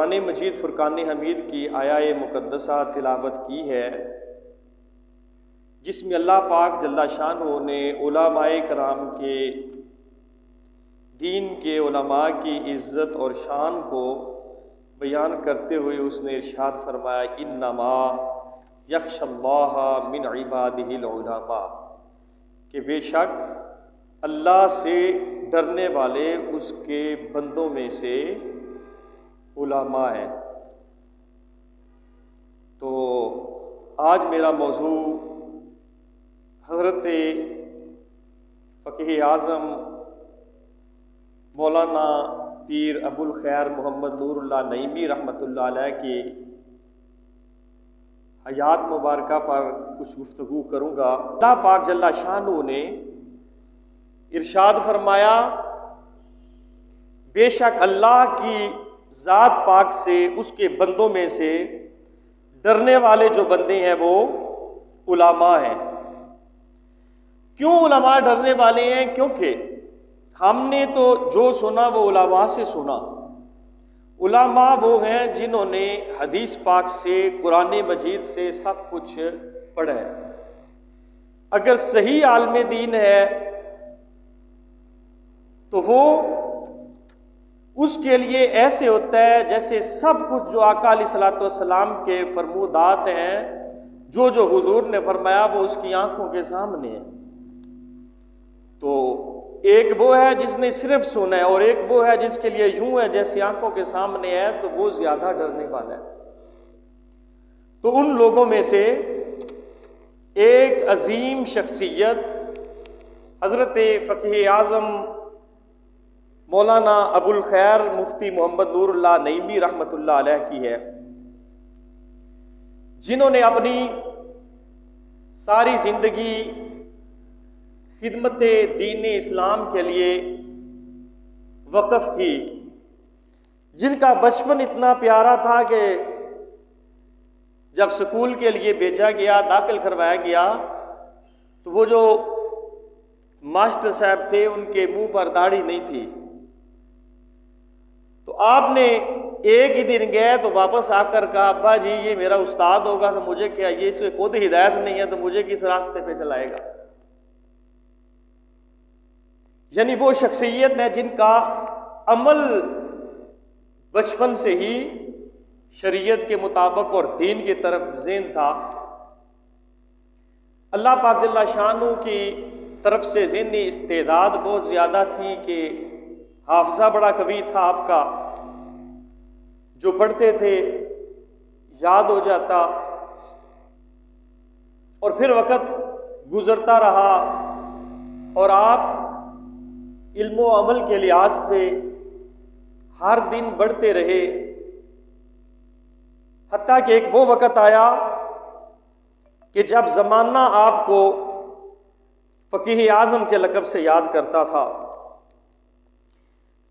قرآن مجید فرقان حمید کی آیہ مقدسہ تلاوت کی ہے، جس میں اللہ پاک جل شانہ نے علماء کرام کے دین کے علماء کی عزت اور شان کو بیان کرتے ہوئے اس نے ارشاد فرمایا انما یخشی اللہ من عبادہ العلماء، کہ بے شک اللہ سے ڈرنے والے اس کے بندوں میں سے علماء ہیں۔ تو آج میرا موضوع حضرت فقیہ اعظم مولانا پیر ابو الخیر محمد نور اللہ نعیمی رحمۃ اللہ علیہ کی حیات مبارکہ پر کچھ گفتگو کروں گا۔ اللہ پاک جل شانہ نے ارشاد فرمایا بے شک اللہ کی ذات پاک سے اس کے بندوں میں سے ڈرنے والے جو بندے ہیں وہ علماء ہیں۔ کیوں علماء ڈرنے والے ہیں؟ کیونکہ ہم نے تو جو سنا وہ علماء سے سنا۔ علماء وہ ہیں جنہوں نے حدیث پاک سے قرآن مجید سے سب کچھ پڑھا ہے۔ اگر صحیح عالم دین ہے تو وہ اس کے لیے ایسے ہوتا ہے جیسے سب کچھ جو آقا علیہ الصلوۃ والسلام کے فرمودات ہیں، جو حضور نے فرمایا وہ اس کی آنکھوں کے سامنے ہے۔ تو ایک وہ ہے جس نے صرف سنا ہے، اور ایک وہ ہے جس کے لیے یوں ہے جیسے آنکھوں کے سامنے ہے، تو وہ زیادہ ڈرنے والا ہے۔ تو ان لوگوں میں سے ایک عظیم شخصیت حضرت فقیہ اعظم مولانا ابو الخیر مفتی محمد نور اللہ نعیمی رحمۃ اللہ علیہ کی ہے، جنہوں نے اپنی ساری زندگی خدمت دین اسلام کے لیے وقف کی، جن کا بچپن اتنا پیارا تھا کہ جب سکول کے لیے بھیجا گیا، داخل کروایا گیا، تو وہ جو ماسٹر صاحب تھے ان کے منہ پر داڑھی نہیں تھی۔ تو آپ نے ایک ہی دن گئے تو واپس آ کر کہا ابا جی یہ میرا استاد ہوگا تو مجھے کیا، یہ اس میں خود ہدایت نہیں ہے تو مجھے کس راستے پہ چلائے گا۔ یعنی وہ شخصیت ہے جن کا عمل بچپن سے ہی شریعت کے مطابق اور دین کی طرف ذہن تھا۔ اللہ پاک جل شانہ کی طرف سے ذہنی استعداد بہت زیادہ تھی کہ حافظہ بڑا قوی تھا آپ کا، جو پڑھتے تھے یاد ہو جاتا، اور پھر وقت گزرتا رہا اور آپ علم و عمل کے لحاظ سے ہر دن بڑھتے رہے، حتیٰ کہ ایک وہ وقت آیا کہ جب زمانہ آپ کو فقیہ اعظم کے لقب سے یاد کرتا تھا۔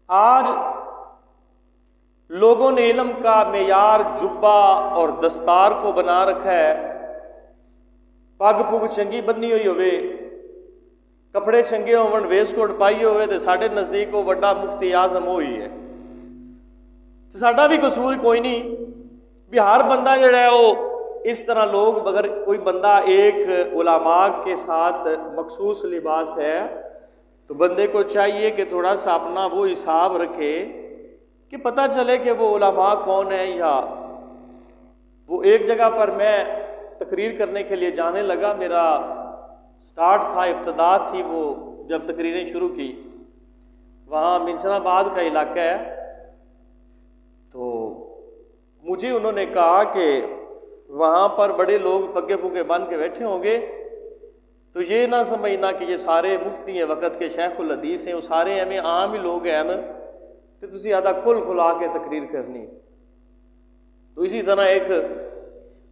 آج لوگوں نے علم کا معیار جبہ اور دستار کو بنا رکھا ہے، پگ پگ چنگی بنی ہوئی ہوئے، کپڑے چنگے ہون، ویس کوٹ پائی ہوئے تو ساڈے نزدیک وہ وڈا مفتی اعظم ہوئی ہے۔ تو ساڈا بھی قصور کوئی نہیں بھی ہر بندہ جڑا ہے وہ اس طرح لوگ، اگر کوئی بندہ ایک علماء کے ساتھ مخصوص لباس ہے تو بندے کو چاہیے کہ تھوڑا سا اپنا وہ حساب رکھے کہ پتہ چلے کہ وہ علماء کون ہیں۔ یا وہ ایک جگہ پر میں تقریر کرنے کے لیے جانے لگا، میرا سٹارٹ تھا، ابتدا تھی، وہ جب تقریریں شروع کی، وہاں منشن آباد کا علاقہ ہے، تو مجھے انہوں نے کہا کہ وہاں پر بڑے لوگ پگے پگے بن کے بیٹھے ہوں گے، تو یہ نہ سمجھنا کہ یہ سارے مفتی ہیں وقت کے، شیخ الحدیث ہیں، وہ سارے ہمیں عام ہی لوگ ہیں نا، تو تسی آدھا کھل کھلا کے تقریر کرنی۔ تو اسی طرح ایک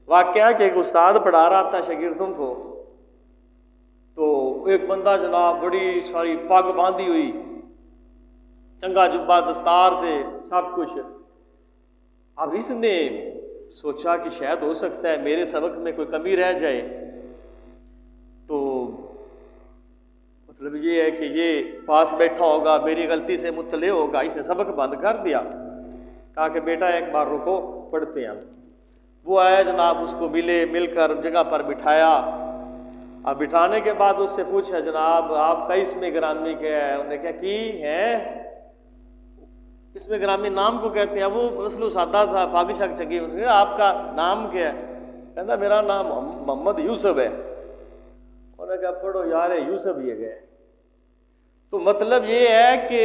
واقعہ کہ ایک استاد پڑھا رہا تھا شاگردوں کو، تو ایک بندہ جناب بڑی ساری پگ باندھی ہوئی، چنگا جبہ دستار دے سب کچھ۔ اب اس نے سوچا کہ شاید ہو سکتا ہے میرے سبق میں کوئی کمی رہ جائے، تو مطلب یہ ہے کہ یہ پاس بیٹھا ہوگا، میری غلطی سے مطلع ہوگا، اس نے سبق بند کر دیا۔ کہا کہ بیٹا ایک بار رکو، پڑھتے ہیں ہم۔ وہ آیا جناب، اس کو ملے، مل کر جگہ پر بٹھایا۔ اب بٹھانے کے بعد اس سے پوچھا جناب آپ کا اسم گرامی کیا ہے؟ انہوں نے کہا کی ہے اسم گرامی نام کو کہتے ہیں۔ وہ مسلو سادہ تھا، پاک شاک چنگی، انہوں نے کہا آپ کا نام کیا ہے؟ کہتا میرا نام محمد یوسف ہے۔ انہوں نے کہا پڑھو یار یوسف یہ گئے۔ تو مطلب یہ ہے کہ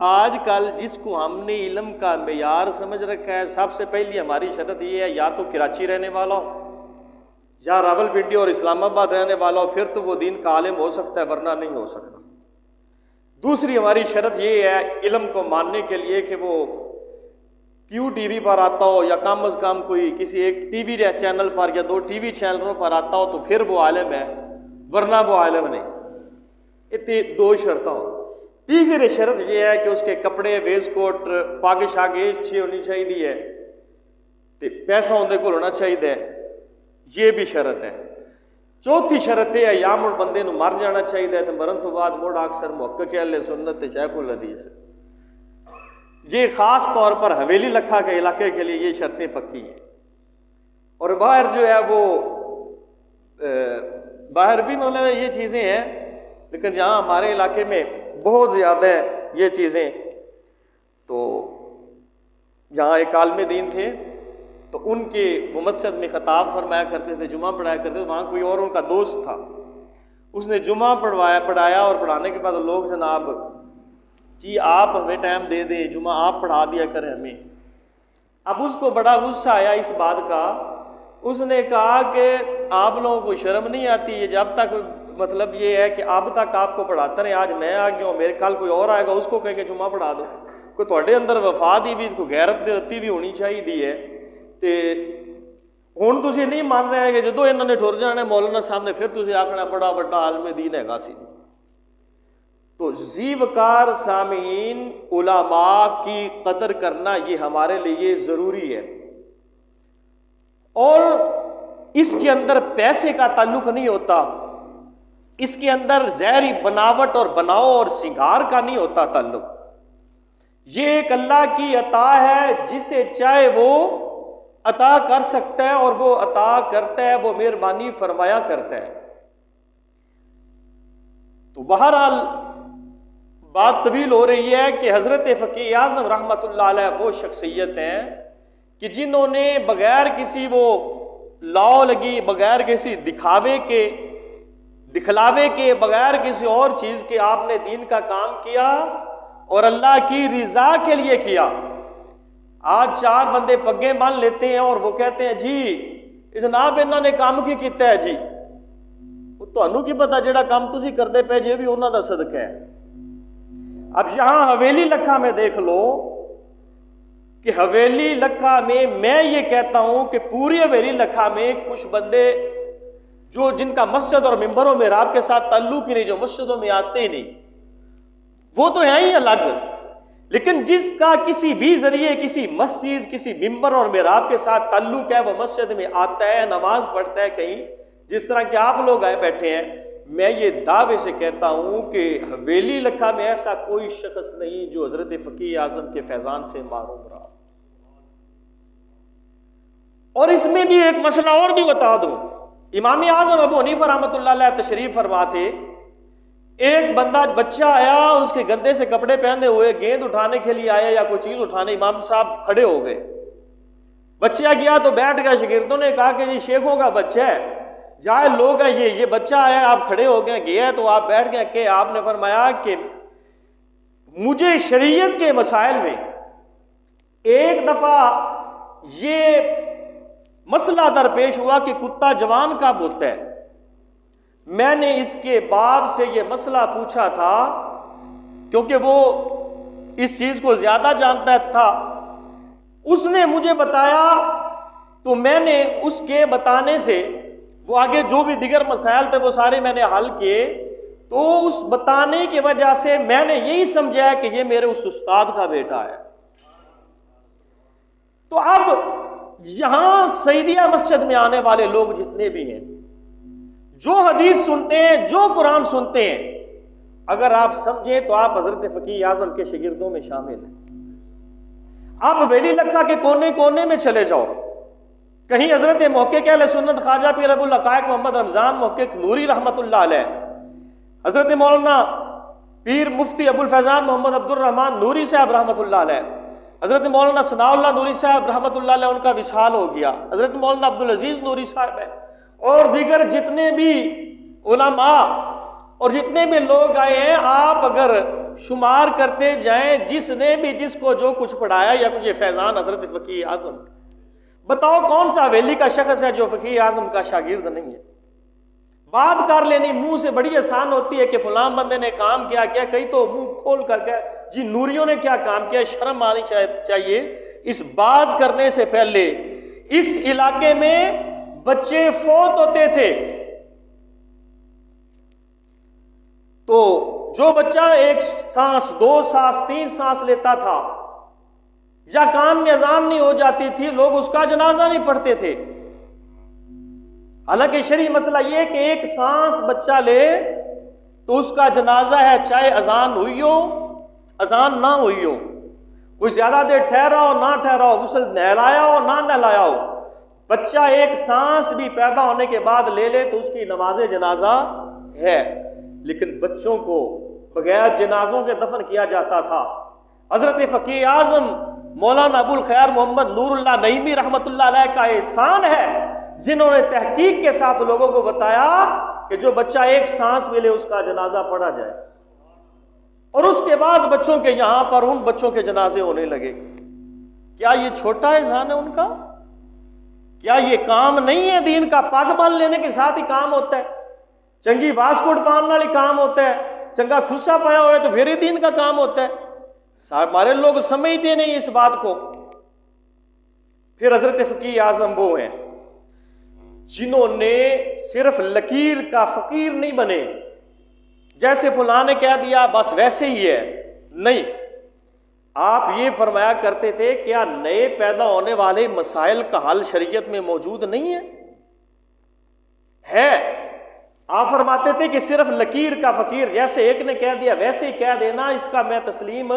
آج کل جس کو ہم نے علم کا معیار سمجھ رکھا ہے، سب سے پہلی ہماری شرط یہ ہے یا تو کراچی رہنے والا ہو یا راول پنڈی اور اسلام آباد رہنے والا ہو، پھر تو وہ دین کا عالم ہو سکتا ہے، ورنہ نہیں ہو سکتا۔ دوسری ہماری شرط یہ ہے علم کو ماننے کے لیے کہ وہ کیو ٹی وی پر آتا ہو یا کم از کم کوئی کسی ایک ٹی وی چینل پر یا 2 ٹی وی چینلوں پر آتا ہو تو پھر وہ عالم ہے، ورنہ وہ عالم نہیں۔ اتنی 2 شرطیں ہوں۔ تیسری شرط یہ ہے کہ اس کے کپڑے ویس کوٹ پاگ شاگے اچھی ہونی چاہیے تے پیسہ اندے کو ہونا چاہیے، یہ بھی شرط ہے۔ چوتھی شرط یہ ہے یا مڑ بندے نو مر جانا چاہیے تے مرن تو بعد مڑ اکثر محقق اہل سنت تے شیخ الحدیث۔ یہ خاص طور پر حویلی لکھا کے علاقے کے لیے یہ شرطیں پکی ہیں۔ اور باہر جو ہے وہ باہر بھی مطلب یہ چیزیں ہیں، لیکن جہاں ہمارے علاقے میں بہت زیادہ ہیں یہ چیزیں۔ تو جہاں ایک عالم دین تھے تو ان کے وہ مسجد میں خطاب فرمایا کرتے تھے، جمعہ پڑھایا کرتے تھے، وہاں کوئی اور ان کا دوست تھا، اس نے جمعہ پڑھایا اور پڑھانے کے بعد لوگ جناب جی آپ ہمیں ٹائم دے دیں، جمعہ آپ پڑھا دیا کریں ہمیں۔ اب اس کو بڑا غصہ آیا اس بات کا، اس نے کہا کہ آپ لوگوں کو شرم نہیں آتی؟ یہ جب تک مطلب یہ ہے کہ اب تک آپ کو پڑھاتا رہے، آج میں آ گیا ہوں، میرے کل کوئی اور آئے گا اس کو کہیں کہ جمعہ پڑھا دو۔ کوئی تھوڑے اندر وفا دی بھی، کوئی غیرت رتی بھی ہونی چاہیے ہے۔ تے ہن تسی نہیں مان رہے کہ جدو انہوں نے ٹر جانا مولانا صاحب نے، پھر تسی آکھنا بڑا بڑا عالم دین ہے گا سی۔ تو ذی وقار سامعین، علماء کی قدر کرنا یہ ہمارے لیے ضروری ہے، اور اس کے اندر پیسے کا تعلق نہیں ہوتا، اس کے اندر ظاہری بناوٹ اور بناؤ اور سنگار کا نہیں ہوتا تعلق۔ یہ ایک اللہ کی عطا ہے، جسے چاہے وہ عطا کر سکتا ہے اور وہ عطا کرتا ہے، وہ مہربانی فرمایا کرتا ہے۔ تو بہرحال بات طویل ہو رہی ہے کہ حضرت فقیہ اعظم رحمۃ اللہ علیہ وہ شخصیت ہیں کہ جنہوں نے بغیر کسی وہ لاؤ لگی، بغیر کسی دکھلاوے کے، بغیر کسی اور چیز کے آپ نے دین کا کام کیا اور اللہ کی رضا کے لیے کیا۔ آج 4 بندے پگیں باندھ لیتے ہیں اور وہ کہتے ہیں جی جناب انہوں نے کام کی کیتا ہے جی، وہ تانوں کی پتا جڑا کام تسی کرتے پے جے بھی انہوں دا صدقہ ہے۔ اب یہاں حویلی لکھا میں دیکھ لو کہ حویلی لکھا میں یہ کہتا ہوں کہ پوری حویلی لکھا میں کچھ بندے جو جن کا مسجد اور ممبروں میں رات کے ساتھ تعلق ہی نہیں، جو مسجدوں میں آتے ہی نہیں، وہ تو ہیں ہی الگ، لیکن جس کا کسی بھی ذریعے کسی مسجد، کسی ممبر اور محراب کے ساتھ تعلق ہے، وہ مسجد میں آتا ہے، نماز پڑھتا ہے کہیں، جس طرح کہ آپ لوگ آئے بیٹھے ہیں، میں یہ دعوے سے کہتا ہوں کہ حویلی لکھا میں ایسا کوئی شخص نہیں جو حضرت فقیہ اعظم کے فیضان سے محروم رہا۔ اور اس میں بھی ایک مسئلہ اور بھی بتا دوں، امام اعظم ابو حنیفہ رحمۃ اللہ علیہ تشریف فرما تھے، ایک بندہ بچہ آیا اور اس کے گندے سے کپڑے پہنے ہوئے گیند اٹھانے کے لیے آیا یا کوئی چیز اٹھانے، امام صاحب کھڑے ہو گئے، بچہ گیا تو بیٹھ گیا، شاگردوں نے کہا کہ یہ شیخوں کا بچہ ہے، جائے لوگ ہیں، یہ بچہ آیا، آپ کھڑے ہو گئے، گیا تو آپ بیٹھ گئے، کہ آپ نے فرمایا کہ مجھے شریعت کے مسائل میں ایک دفعہ یہ مسئلہ درپیش ہوا کہ کتا جوان کب ہوتا ہے، میں نے اس کے باپ سے یہ مسئلہ پوچھا تھا کیونکہ وہ اس چیز کو زیادہ جانتا تھا، اس نے مجھے بتایا تو میں نے اس کے بتانے سے وہ آگے جو بھی دیگر مسائل تھے وہ سارے میں نے حل کیے، تو اس بتانے کی وجہ سے میں نے یہی سمجھا کہ یہ میرے اس استاد کا بیٹا ہے۔ تو اب یہاں سعیدیہ مسجد میں آنے والے لوگ جتنے بھی ہیں، جو حدیث سنتے ہیں، جو قرآن سنتے ہیں، اگر آپ سمجھیں تو آپ حضرت فقیہ اعظم کے شاگردوں میں شامل ہیں۔ آپ ویلی لکا کے کونے کونے میں چلے جاؤ، کہیں حضرت محقق اہل سنت خواجہ پیر ابو الحقائق محمد رمضان محقق نوری رحمۃ اللہ علیہ، حضرت مولانا پیر مفتی ابو الفیضان محمد عبد الرحمن نوری صاحب رحمۃ اللہ علیہ، حضرت مولانا ثناء اللہ نوری صاحب رحمۃ اللہ علیہ، ان کا وصال ہو گیا، حضرت مولانا عبدالعزیز نوری صاحب ہے، اور دیگر جتنے بھی علماء اور جتنے بھی لوگ آئے ہیں، آپ اگر شمار کرتے جائیں جس نے بھی جس کو جو کچھ پڑھایا یا کچھ فیضان حضرت فقیہ اعظم، بتاؤ کون سا حویلی کا شخص ہے جو فقیہ اعظم کا شاگرد نہیں ہے؟ بات کر لینی منہ سے بڑی آسان ہوتی ہے کہ فلاں بندے نے کام کیا کیا، کئی تو منہ کھول کر کے جی نوریوں نے کیا کام کیا، شرم آنی چاہیے۔ اس بات کرنے سے پہلے اس علاقے میں بچے فوت ہوتے تھے، تو جو بچہ 1 سانس 2 سانس 3 سانس لیتا تھا یا کان میں اذان نہیں ہو جاتی تھی، لوگ اس کا جنازہ نہیں پڑھتے تھے۔ حالانکہ شرعی مسئلہ یہ کہ 1 سانس بچہ لے تو اس کا جنازہ ہے، چاہے اذان ہوئی ہو اذان نہ ہوئی ہو، کوئی زیادہ دیر ٹھہرا ہو نہ ٹھہرا ہو، غسل نہلایا ہو نہ نہلایا ہو، بچہ 1 سانس بھی پیدا ہونے کے بعد لے لے تو اس کی نماز جنازہ ہے۔ لیکن بچوں کو بغیر جنازوں کے دفن کیا جاتا تھا۔ حضرت فقیہ اعظم مولانا ابو الخیر محمد نور اللہ نعیمی رحمۃ اللہ علیہ کا احسان ہے، جنہوں نے تحقیق کے ساتھ لوگوں کو بتایا کہ جو بچہ 1 سانس میں لے اس کا جنازہ پڑھا جائے، اور اس کے بعد بچوں کے یہاں پر ان بچوں کے جنازے ہونے لگے۔ کیا یہ چھوٹا احسان ہے ان کا؟ کیا یہ کام نہیں ہے دین کا؟ پگ باندھ لینے کے ساتھ ہی کام ہوتا ہے، چنگی واسکوٹ پہننے والی کام ہوتا ہے، چنگا خصہ پایا ہوا ہے تو پھر ہی دین کا کام ہوتا ہے؟ ہمارے لوگ سمجھتے نہیں اس بات کو۔ پھر حضرت فقیہ اعظم وہ ہیں جنہوں نے صرف لکیر کا فقیر نہیں بنے، جیسے فلاں نے کہہ دیا بس ویسے ہی ہے، نہیں، آپ یہ فرمایا کرتے تھے کیا نئے پیدا ہونے والے مسائل کا حل شریعت میں موجود نہیں ہے؟ آپ فرماتے تھے کہ صرف لکیر کا فقیر، جیسے ایک نے کہہ دیا ویسے ہی کہہ دینا، اس کا میں تسلیم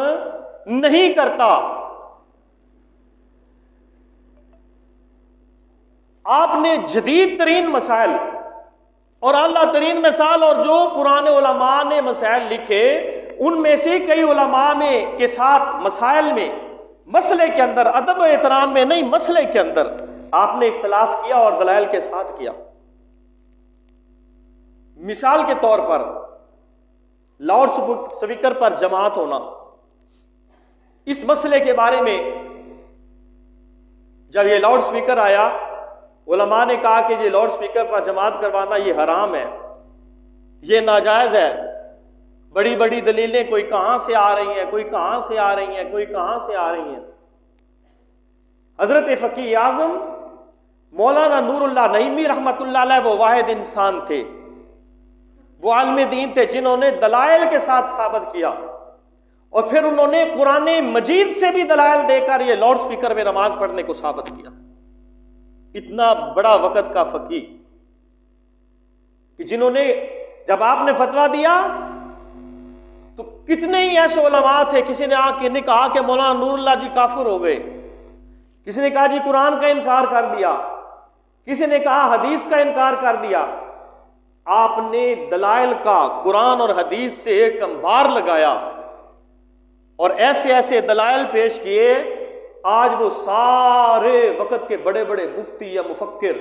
نہیں کرتا۔ آپ نے جدید ترین مسائل اور اعلیٰ ترین مثال، اور جو پرانے علماء نے مسائل لکھے ان میں سے کئی علماء نے کے ساتھ مسائل میں، مسئلے کے اندر، ادب و احترام میں نہیں، مسئلے کے اندر آپ نے اختلاف کیا اور دلائل کے ساتھ کیا۔ مثال کے طور پر لاؤڈ سپیکر پر جماعت ہونا، اس مسئلے کے بارے میں جب یہ لاؤڈ سپیکر آیا، علماء نے کہا کہ یہ لاؤڈ سپیکر پر جماعت کروانا یہ حرام ہے، یہ ناجائز ہے۔ بڑی بڑی دلیلیں کوئی کہاں سے آ رہی ہیں، کوئی کہاں سے آ رہی ہیں، کوئی کہاں سے آ رہی ہیں۔ حضرت فقیہ اعظم مولانا نور اللہ نعیمی رحمۃ اللہ علیہ وہ واحد انسان تھے، وہ عالم دین تھے جنہوں نے دلائل کے ساتھ ثابت کیا، اور پھر انہوں نے قرآن مجید سے بھی دلائل دے کر یہ لاؤڈ سپیکر میں نماز پڑھنے کو ثابت کیا۔ اتنا بڑا وقت کا فقیہ کہ جنہوں نے جب آپ نے فتویٰ دیا تو کتنے ہی ایسے علماء تھے، کسی نے کہا کہ مولانا نور اللہ جی کافر ہو گئے، کسی نے کہا جی قرآن کا انکار کر دیا، کسی نے کہا حدیث کا انکار کر دیا۔ آپ نے دلائل کا قرآن اور حدیث سے ایک انبار لگایا اور ایسے ایسے دلائل پیش کیے، آج وہ سارے وقت کے بڑے بڑے مفتی یا مفکر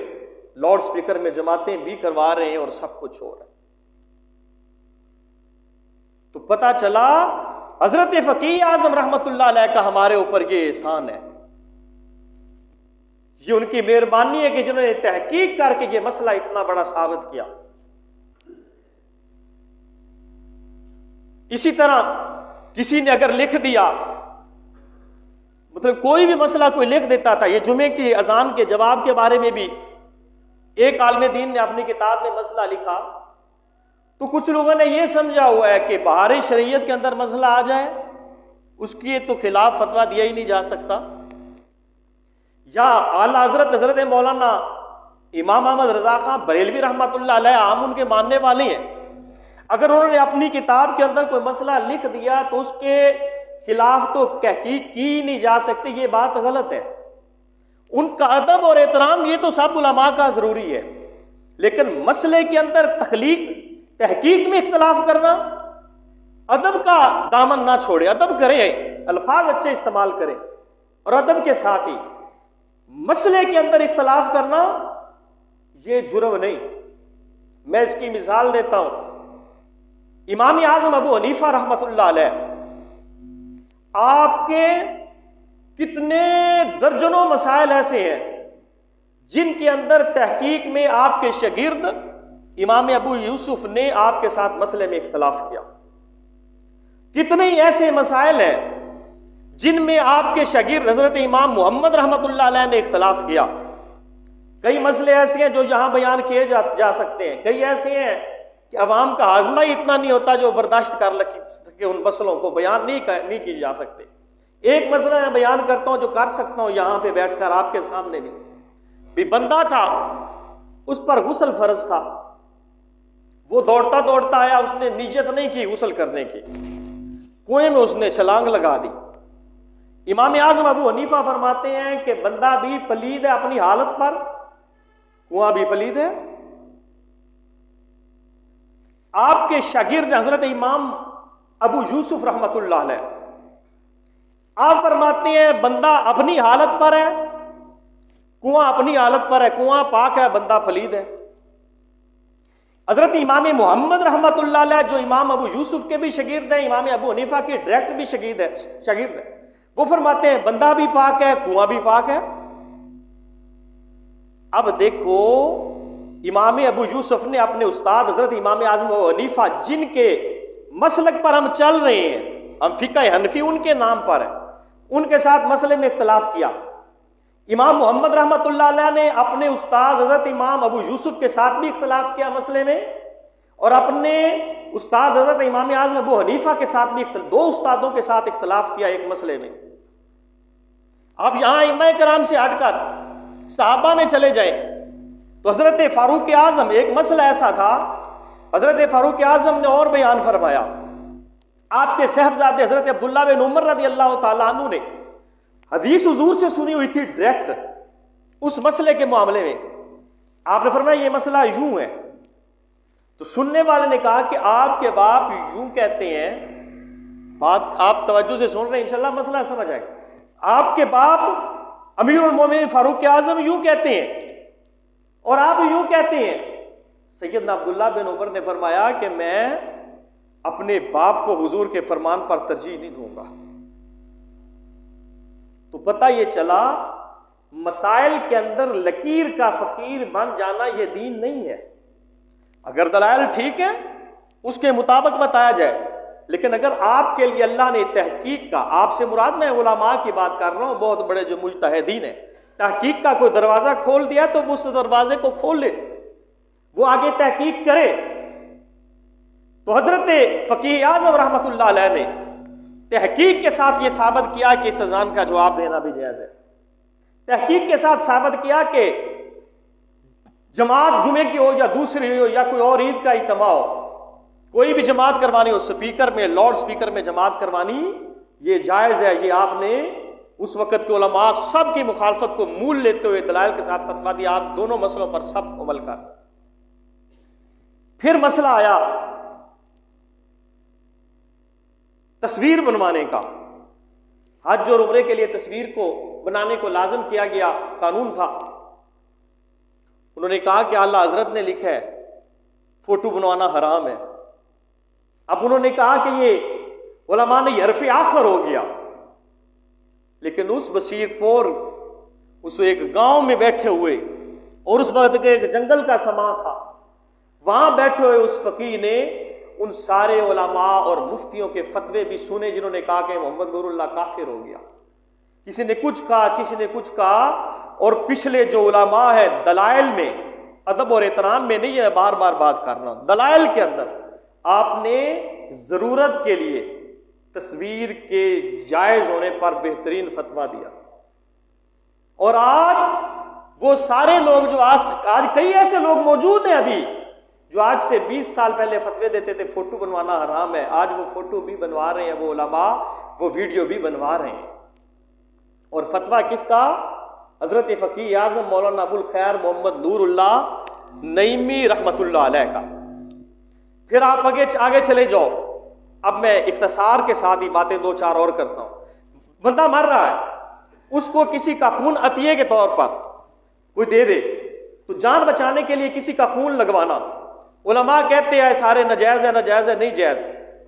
لاؤڈ سپیکر میں جماعتیں بھی کروا رہے ہیں اور سب کچھ ہو رہا ہے۔ تو پتہ چلا حضرت فقیہ اعظم رحمۃ اللہ علیہ کا ہمارے اوپر یہ احسان ہے، یہ ان کی مہربانی ہے کہ جنہوں نے تحقیق کر کے یہ مسئلہ اتنا بڑا ثابت کیا۔ اسی طرح کسی نے اگر لکھ دیا، مطلب کوئی بھی مسئلہ کوئی لکھ دیتا تھا، یہ جمعے کی اذان کے جواب کے بارے میں بھی ایک عالم دین نے اپنی کتاب میں مسئلہ لکھا، تو کچھ لوگوں نے یہ سمجھا ہوا ہے کہ بہار شریعت کے اندر مسئلہ آ جائے اس کے تو خلاف فتویٰ دیا ہی نہیں جا سکتا، یا اعلیٰ حضرت مولانا امام احمد رضا خان بریلوی رحمۃ اللہ علیہ عام ان کے ماننے والے ہیں، اگر انہوں نے اپنی کتاب کے اندر کوئی مسئلہ لکھ دیا تو اس کے خلاف تو تحقیق کی نہیں جا سکتی، یہ بات غلط ہے۔ ان کا ادب اور احترام یہ تو سب علماء کا ضروری ہے، لیکن مسئلے کے اندر تحقیق میں اختلاف کرنا، ادب کا دامن نہ چھوڑے، ادب کریں، الفاظ اچھے استعمال کریں، اور ادب کے ساتھ ہی مسئلے کے اندر اختلاف کرنا یہ جرم نہیں۔ میں اس کی مثال دیتا ہوں، امام اعظم ابو حنیفہ رحمۃ اللہ علیہ، آپ کے کتنے درجنوں مسائل ایسے ہیں جن کے اندر تحقیق میں آپ کے شاگرد امام ابو یوسف نے آپ کے ساتھ مسئلے میں اختلاف کیا۔ کتنے ہی ایسے مسائل ہیں جن میں آپ کے شاگرد حضرت امام محمد رحمۃ اللہ علیہ نے اختلاف کیا۔ کئی مسئلے ایسے ہیں جو یہاں بیان کیے جا سکتے ہیں، کئی ایسے ہیں کہ عوام کا ہاضمہ ہی اتنا نہیں ہوتا جو برداشت کر سکے، ان مسئلوں کو بیان نہیں کی جا سکتے۔ ایک مسئلہ میں بیان کرتا ہوں جو کر سکتا ہوں یہاں پہ بیٹھ کر آپ کے سامنے بھی بندہ تھا، اس پر غسل فرض تھا، وہ دوڑتا دوڑتا آیا، اس نے نیت نہیں کی غسل کرنے کی، کنویں میں اس نے چھلانگ لگا دی۔ امام اعظم ابو حنیفہ فرماتے ہیں کہ بندہ بھی پلید ہے اپنی حالت پر، کنواں بھی پلید ہے۔ آپ کے شاگرد حضرت امام ابو یوسف رحمۃ اللہ علیہ، آپ فرماتے ہیں بندہ اپنی حالت پر ہے، کنواں اپنی حالت پر ہے، کنواں پاک ہے، بندہ پلید ہے۔ حضرت امام محمد رحمۃ اللہ علیہ جو امام ابو یوسف کے بھی شاگرد ہیں، امام ابو حنیفہ کے ڈائریکٹ بھی شاگرد ہے، وہ فرماتے ہیں بندہ بھی پاک ہے، کنواں بھی پاک ہے۔ اب دیکھو امام ابو یوسف نے اپنے استاد حضرت امام اعظم ابو حنیفہ، جن کے مسلک پر ہم چل رہے ہیں، ہم فقہ حنفی ان کے نام پر ہے، ان کے ساتھ مسئلے میں اختلاف کیا۔ امام محمد رحمۃ اللہ علیہ نے اپنے استاد حضرت امام ابو یوسف کے ساتھ بھی اختلاف کیا مسئلے میں، اور اپنے استاد حضرت امام اعظم ابو حنیفہ کے ساتھ بھی دو استادوں کے ساتھ اختلاف کیا ایک مسئلے میں۔ اب یہاں ائمہ کرام سے ہٹ کر صحابہ میں چلے جائیں تو حضرت فاروق اعظم، ایک مسئلہ ایسا تھا، حضرت فاروق اعظم نے اور بیان فرمایا، آپ کے صاحبزادے حضرت عبداللہ بن عمر رضی اللہ تعالیٰ عنہ نے حدیث حضور سے سنی ہوئی تھی ڈائریکٹ اس مسئلے کے معاملے میں، آپ نے فرمایا یہ مسئلہ یوں ہے، تو سننے والے نے کہا کہ آپ کے باپ یوں کہتے ہیں، بات آپ توجہ سے سن رہے ہیں، انشاءاللہ مسئلہ سمجھ آئے، آپ کے باپ امیر المومنین فاروق اعظم یوں کہتے ہیں اور آپ یوں کہتے ہیں۔ سیدنا عبداللہ بن عمر نے فرمایا کہ میں اپنے باپ کو حضور کے فرمان پر ترجیح نہیں دوں گا۔ تو پتہ یہ چلا مسائل کے اندر لکیر کا فقیر بن جانا یہ دین نہیں ہے۔ اگر دلائل ٹھیک ہے اس کے مطابق بتایا جائے، لیکن اگر آپ کے لیے اللہ نے تحقیق کا، آپ سے مراد میں علماء کی بات کر رہا ہوں، بہت بڑے جو مجتہدین ہیں، تحقیق کا کوئی دروازہ کھول دیا تو وہ اس دروازے کو کھول لے، وہ آگے تحقیق کرے۔ تو حضرت فقیہ اعظم رحمۃ اللہ علیہ نے تحقیق کے ساتھ یہ ثابت کیا کہ اس اذان کا جواب دینا بھی جائز ہے، تحقیق کے ساتھ ثابت کیا کہ جماعت جمعے کی ہو یا دوسری ہو یا کوئی اور عید کا اجتماع ہو، کوئی بھی جماعت کروانی ہو، سپیکر میں، لاؤڈ سپیکر میں جماعت کروانی یہ جائز ہے۔ یہ آپ نے اس وقت کے علماء سب کی مخالفت کو مول لیتے ہوئے دلائل کے ساتھ فتویٰ دیا، آپ دونوں مسئلوں پر سب عمل کر۔ پھر مسئلہ آیا تصویر بنوانے کا، حج اور عمرے کے لیے تصویر کو بنانے کو لازم کیا گیا، قانون تھا۔ انہوں نے کہا کہ اعلیٰ حضرت نے لکھا ہے فوٹو بنوانا حرام ہے۔ اب انہوں نے کہا کہ یہ علماء نے یہ حرف آخر ہو گیا، لیکن اس بصیر پور اس ایک گاؤں میں بیٹھے ہوئے، اور اس وقت کے ایک جنگل کا سماں تھا، وہاں بیٹھے ہوئے اس فقیہ نے ان سارے علماء اور مفتیوں کے فتوے بھی سنے جنہوں نے کہا کہ محمد نور اللہ کافر ہو گیا۔ کسی نے کچھ کہا، کسی نے کچھ کہا، اور پچھلے جو علماء ہیں دلائل میں، ادب اور احترام میں نہیں ہے، بار بار بات کر رہا ہوں، دلائل کے اندر آپ نے ضرورت کے لیے تصویر کے جائز ہونے پر بہترین فتویٰ دیا۔ اور آج وہ سارے لوگ جو آج کئی ایسے لوگ موجود ہیں ابھی جو آج سے 20 سال پہلے فتوے دیتے تھے فوٹو بنوانا حرام ہے، آج وہ فوٹو بھی بنوا رہے ہیں وہ علماء، وہ ویڈیو بھی بنوا رہے ہیں۔ اور فتویٰ کس کا؟ حضرت فقیہ اعظم مولانا ابو الخیر محمد نور اللہ نعیمی رحمۃ اللہ علیہ کا۔ پھر آپ آگے چلے جاؤ، اب میں اختصار کے ساتھ ہی باتیں دو چار اور کرتا ہوں۔ بندہ مر رہا ہے، اس کو کسی کا خون عطیے کے طور پر کوئی دے دے تو جان بچانے کے لیے کسی کا خون لگوانا، علماء کہتے ہیں سارے ناجائز ہے، ناجائز ہے، نہیں جائز۔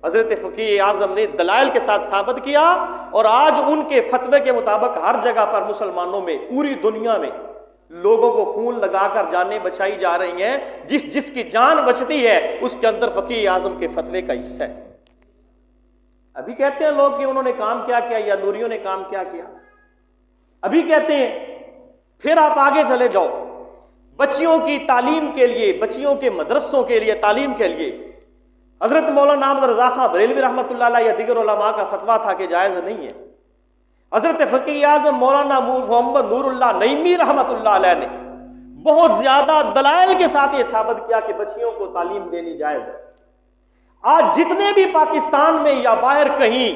حضرت فقیہ اعظم نے دلائل کے ساتھ ثابت کیا، اور آج ان کے فتوے کے مطابق ہر جگہ پر مسلمانوں میں، پوری دنیا میں لوگوں کو خون لگا کر جانیں بچائی جا رہی ہیں۔ جس کی جان بچتی ہے اس کے اندر فقیہ اعظم کے فتوے کا حصہ ہے۔ ابھی کہتے ہیں لوگ کہ انہوں نے کام کیا کیا یا نوریوں نے کام کیا کیا، ابھی کہتے ہیں۔ پھر آپ آگے چلے جاؤ، بچیوں کی تعلیم کے لیے، بچیوں کے مدرسوں کے لیے، تعلیم کے لیے حضرت مولانا احمد رضا خان بریلوی رحمۃ اللہ علیہ یا دیگر علماء کا فتویٰ تھا کہ جائز نہیں ہے۔ حضرت فقیہ اعظم مولانا محمد نور اللہ نعیمی رحمۃ اللہ علیہ نے بہت زیادہ دلائل کے ساتھ یہ ثابت کیا کہ بچیوں کو تعلیم دینی جائز ہے۔ آج جتنے بھی پاکستان میں یا باہر کہیں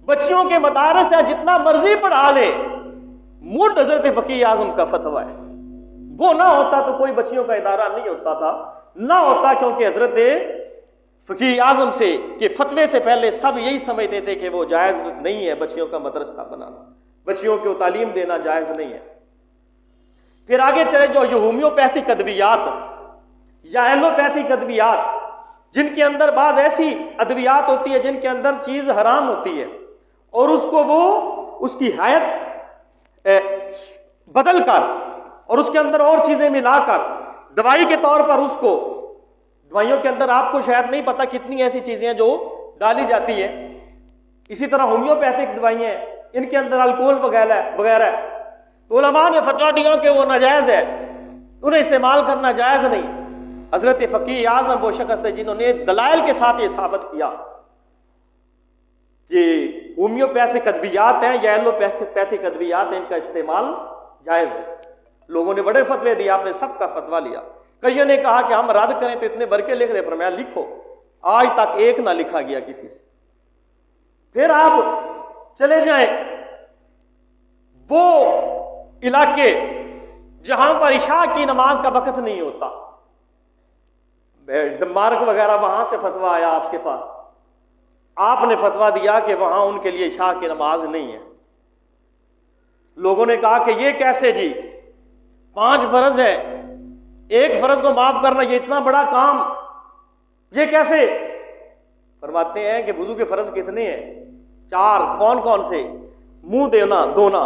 بچیوں کے مدارس ہیں، جتنا مرضی پڑھا لے، مڈ حضرت فقیہ اعظم کا فتویٰ ہے۔ وہ نہ ہوتا تو کوئی بچیوں کا ادارہ نہیں ہوتا تھا، نہ ہوتا کیونکہ حضرت فقیہ اعظم سے کہ فتوے سے پہلے سب یہی سمجھتے تھے کہ وہ جائز نہیں ہے بچیوں کا مدرسہ بنانا، بچیوں کو تعلیم دینا جائز نہیں ہے۔ پھر آگے چلے جو ہومیوپیتھک ادویات یا ایلوپیتھک ادویات، جن کے اندر بعض ایسی ادویات ہوتی ہے جن کے اندر چیز حرام ہوتی ہے، اور اس کو وہ اس کی حیت بدل کر اور اس کے اندر اور چیزیں ملا کر دوائی کے طور پر اس کو، دوائیوں کے اندر آپ کو شاید نہیں پتا کتنی ایسی چیزیں ہیں جو ڈالی جاتی ہیں۔ اسی طرح ہومیوپیتھک دوائیاں ہیں، ان کے اندر الکوہل وغیرہ ہے، تو علماء نے فتویٰ دیا کہ وہ ناجائز ہے، انہیں استعمال کرنا جائز نہیں۔ حضرت فقیہ اعظم وہ شخص ہے جنہوں نے دلائل کے ساتھ یہ ثابت کیا کہ ہومیوپیتھک ادویات ہیں یا ایلوپیتھک ادویات ہیں، ان کا استعمال جائز ہے۔ لوگوں نے بڑے فتوے دیے، آپ نے سب کا فتویٰ لیا۔ کئیوں نے کہا کہ ہم رد کریں تو اتنے برقے لکھ دیں، فرمایا لکھو، آج تک ایک نہ لکھا گیا کسی سے۔ پھر آپ چلے جائیں وہ علاقے جہاں پر عشاء کی نماز کا وقت نہیں ہوتا، ڈنمارک وغیرہ، وہاں سے فتویٰ آیا آپ کے پاس، آپ نے فتویٰ دیا کہ وہاں ان کے لیے عشاء کی نماز نہیں ہے۔ لوگوں نے کہا کہ یہ کیسے جی، 5 فرض ہے، ایک فرض کو معاف کرنا یہ اتنا بڑا کام، یہ کیسے؟ فرماتے ہیں کہ وضو کے فرض کتنے ہیں؟ 4۔ کون کون سے؟ منہ دھونا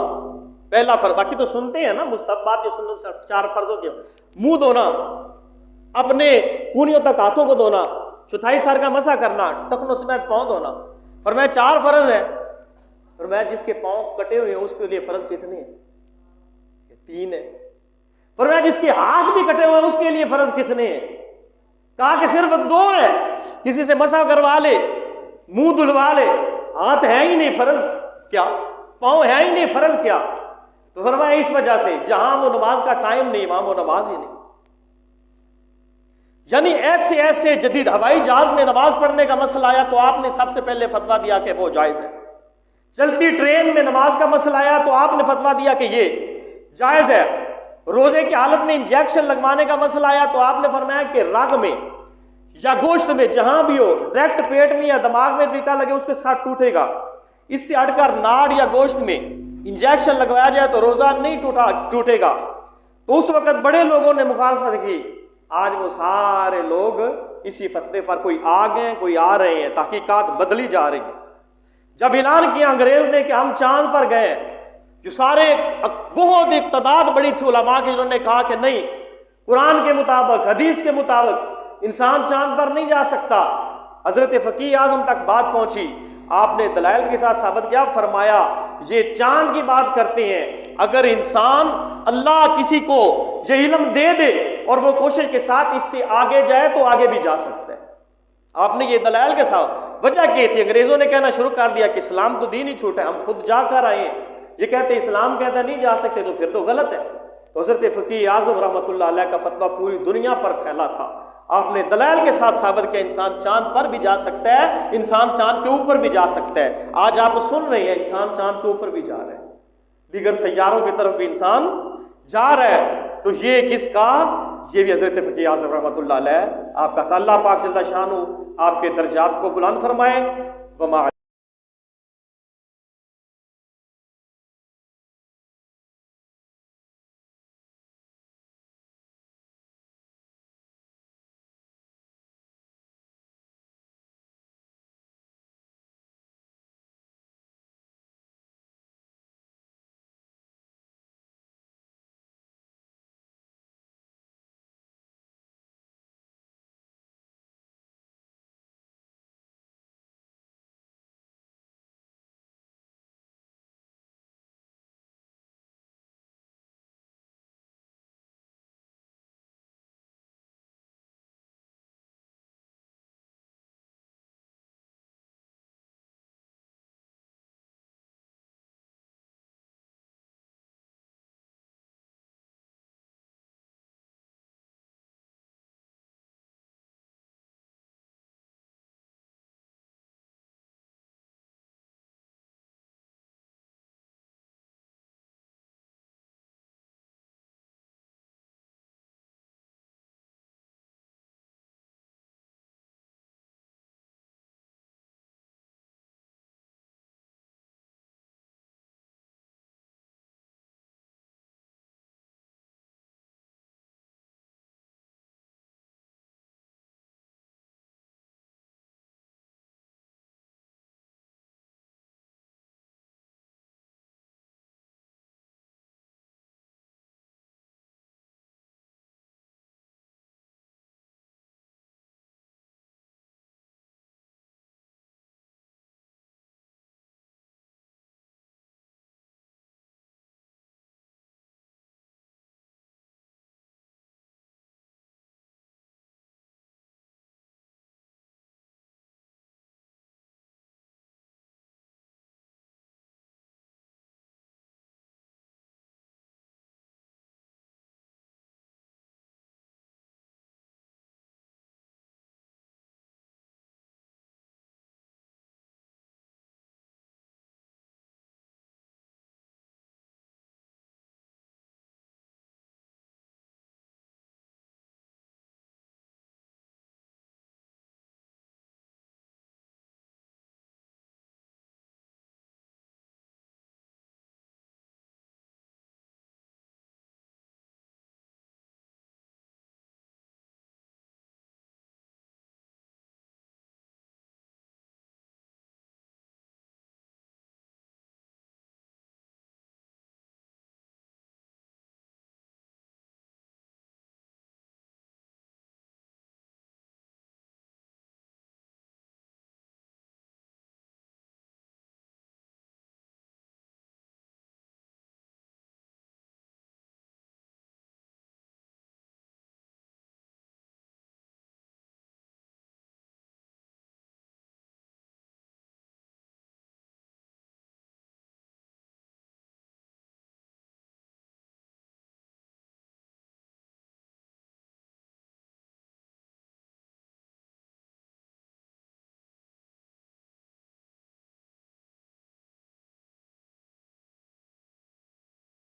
پہلا فرض، باقی تو سنتے ہیں نا مستحبات جو سنت 4 فرضوں کے، منہ دھونا، اپنے کونیوں تک ہاتھوں کو دھونا، چوتھائی سر کا مسح کرنا، ٹخنوں سمیت پاؤں دھونا۔ فرمایا 4 فرض ہیں۔ فرمایا جس کے پاؤں کٹے ہوئے ہیں اس کے لیے فرض کتنے ہیں؟ 3 ہے۔ فرمایا جس کے ہاتھ بھی کٹے ہوئے ہیں اس کے لیے فرض کتنے ہیں؟ کہا کہ صرف 2 ہے، کسی سے مسح کروا لے، منہ دھلوا لے، ہاتھ ہے ہی نہیں، فرض کیا؟ پاؤں ہے ہی نہیں، فرض کیا؟ تو فرمایا اس وجہ سے جہاں وہ نماز کا ٹائم نہیں وہاں وہ نماز ہی نہیں۔ یعنی ایسے جدید ہوائی جہاز میں نماز پڑھنے کا مسئلہ آیا تو آپ نے سب سے پہلے فتویٰ دیا کہ وہ جائز ہے۔ چلتی ٹرین میں نماز کا مسئلہ آیا تو آپ نے فتویٰ دیا کہ یہ جائز ہے۔ روزے کی حالت میں انجیکشن لگوانے کا مسئلہ آیا تو آپ نے فرمایا کہ رگ میں یا گوشت میں جہاں بھی ہو، ڈائریکٹ پیٹ میں یا دماغ میں ٹیکا لگے اس کے ساتھ ٹوٹے گا، اس سے ہٹ کر ناڑ یا گوشت میں انجیکشن لگوایا جائے تو روزہ نہیں ٹوٹے گا۔ تو اس وقت بڑے لوگوں نے مخالفت کی، آج وہ سارے لوگ اسی فتوے پر کوئی آ گئے کوئی آ رہے ہیں، تحقیقات بدلی جا رہی ہیں۔ جب اعلان کیا انگریز نے کہ ہم چاند پر گئے، جو سارے بہت ایک تعداد بڑی تھی علماء کی جنہوں نے کہا کہ نہیں، قرآن کے مطابق، حدیث کے مطابق انسان چاند پر نہیں جا سکتا۔ حضرت فقیہ اعظم تک بات پہنچی، آپ نے دلائل کے ساتھ ثابت کیا، فرمایا یہ چاند کی بات کرتے ہیں، اگر انسان اللہ کسی کو یہ علم دے دے اور وہ کوشش کے ساتھ اس سے آگے جائے تو آگے بھی جا سکتا ہے۔ آپ نے یہ دلائل کے ساتھ، وجہ کیا تھی؟ انگریزوں نے کہنا شروع کر دیا کہ اسلام تو دین ہی چھوٹا ہے، ہم خود جا کر آئے ہیں، یہ کہتے اسلام کہتا نہیں جا سکتے تو پھر تو غلط ہے۔ تو حضرت فقیہ اعظم رحمۃ اللہ علیہ کا فتویٰ پوری دنیا پر پھیلا تھا، آپ نے دلائل کے ساتھ ثابت کیا انسان چاند پر بھی جا سکتا ہے، انسان چاند کے اوپر بھی جا سکتا ہے۔ آج آپ سن رہے ہیں انسان چاند کے اوپر بھی جا رہا ہے، دیگر سیاروں کی طرف بھی انسان جا رہا ہے۔ تو یہ کس کا؟ یہ بھی حضرت فقیہ اعظم رحمۃ اللہ علیہ آپ کا تھا۔ اللہ پاک جل شانہ آپ کے درجات کو بلند فرمائے۔ وما